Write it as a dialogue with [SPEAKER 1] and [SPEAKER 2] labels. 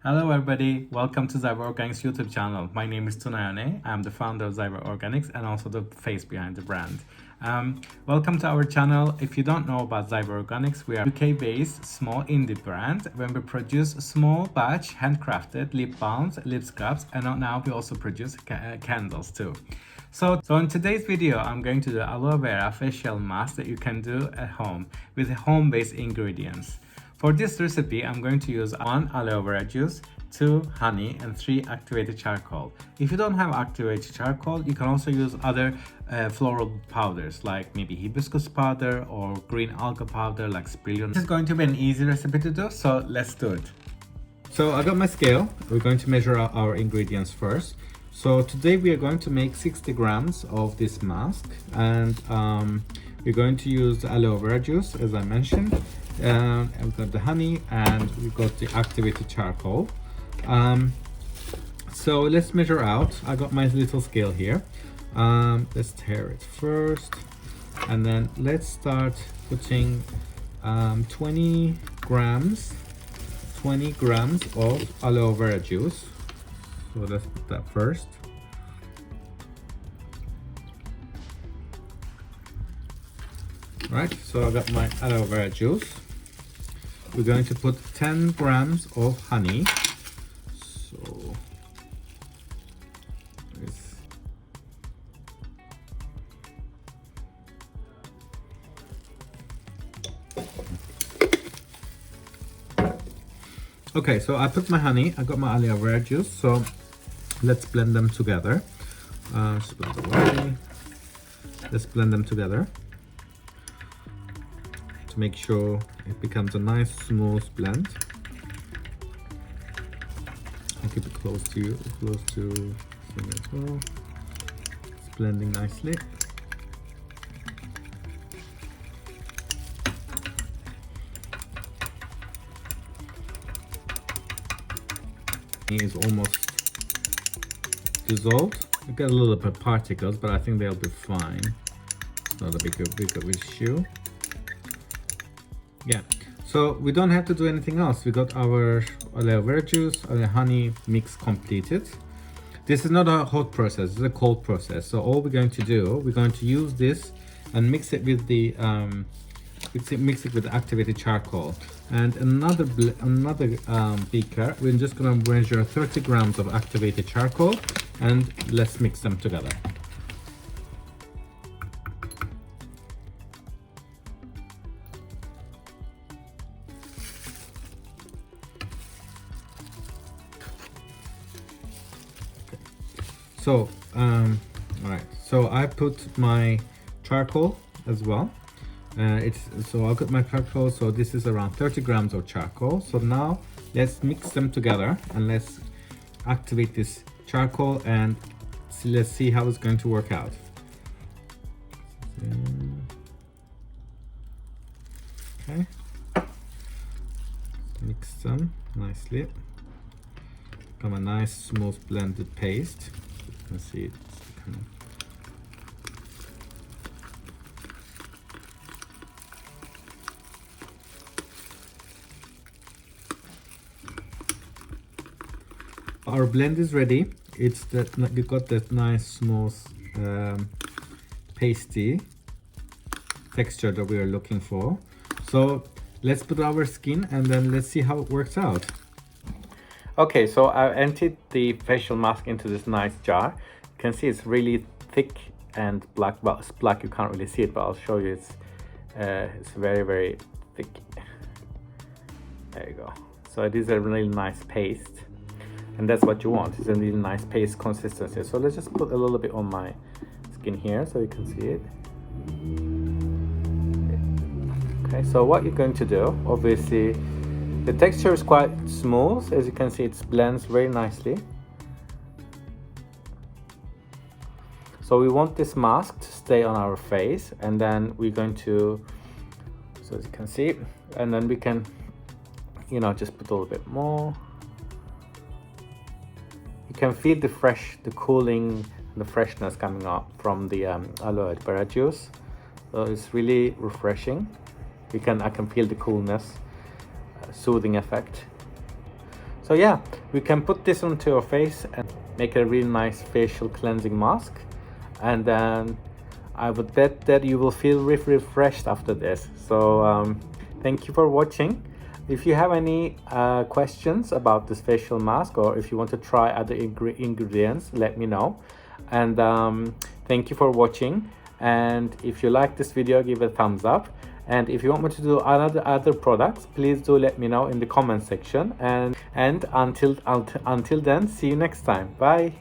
[SPEAKER 1] Hello everybody, welcome to Zyber Organics YouTube channel. My name is Tunayane. I'm the founder of Zyber Organics and also the face behind the brand. Welcome to our channel. If you don't know about Zyber Organics, we are a UK-based small indie brand when we produce small batch handcrafted lip balms, lip scrubs, and now we also produce candles too. So in today's video, I'm going to do aloe vera facial mask that you can do at home with home-based ingredients. For this recipe, I'm going to use 1 aloe vera juice, 2 honey, and 3 activated charcoal. If you don't have activated charcoal, you can also use other floral powders like maybe hibiscus powder or green alga powder like spirulina. This is going to be an easy recipe to do, so let's do it. So I got my scale. We're going to measure out our ingredients first. So today we are going to make 60 grams of this mask, and we're going to use the aloe vera juice as I mentioned. And we've got the honey and we've got the activated charcoal. So let's measure out. I got my little scale here. Let's tear it first, and then let's start putting 20 grams of aloe vera juice. So let's put that first. Right, so I got my aloe vera juice. We're going to put 10 grams of honey. So this. Okay, so I put my honey, I got my aloe vera juice, so let's blend them together. Just put it away. Let's blend them together to make sure it becomes a nice smooth blend. I'll keep it close to you, close to thing as well. It's blending nicely. It is almost dissolved. We get a little bit of particles, but I think they'll be fine. It's not a big issue. Yeah, so we don't have to do anything else. We got our aloe vera juice and the honey mix completed. This is not a hot process, it's a cold process. So all we're going to do, we're going to use this and mix it with the mix it with the activated charcoal. And another beaker, we're just going to measure 30 grams of activated charcoal, and let's mix them together. So all right, so I put my charcoal as well. So I've got my charcoal, so this is around 30 grams of charcoal. So now let's mix them together and let's activate this charcoal, and let's see how it's going to work out. Okay, mix them nicely. Got a nice smooth blended paste. You can see it's becoming. Our blend is ready. It's that we got that nice smooth pasty texture that we are looking for. So let's put our skin and then let's see how it works out. Okay, so I emptied the facial mask into this nice jar. You can see it's really thick and black. Well, it's black, you can't really see it, but I'll show you. It's very, very thick. There you go. So it is a really nice paste, and that's what you want. It's a really nice paste consistency. So let's just put a little bit on my skin here so you can see it. Okay, so what you're going to do, obviously, the texture is quite smooth. As you can see, it blends very nicely. So we want this mask to stay on our face, and then we're going to, so as you can see, and then we can, you know, just put a little bit more. You can feel the cooling, the freshness coming up from the aloe vera juice. So it's really refreshing. I can feel the coolness, soothing effect. So yeah, we can put this onto your face and make a really nice facial cleansing mask, and then I would bet that you will feel refreshed after this. So thank you for watching. If you have any questions about this facial mask, or if you want to try other ingredients, let me know. And thank you for watching. And if you like this video, give it a thumbs up. And if you want me to do other products, please do let me know in the comment section. And until then, see you next time. Bye.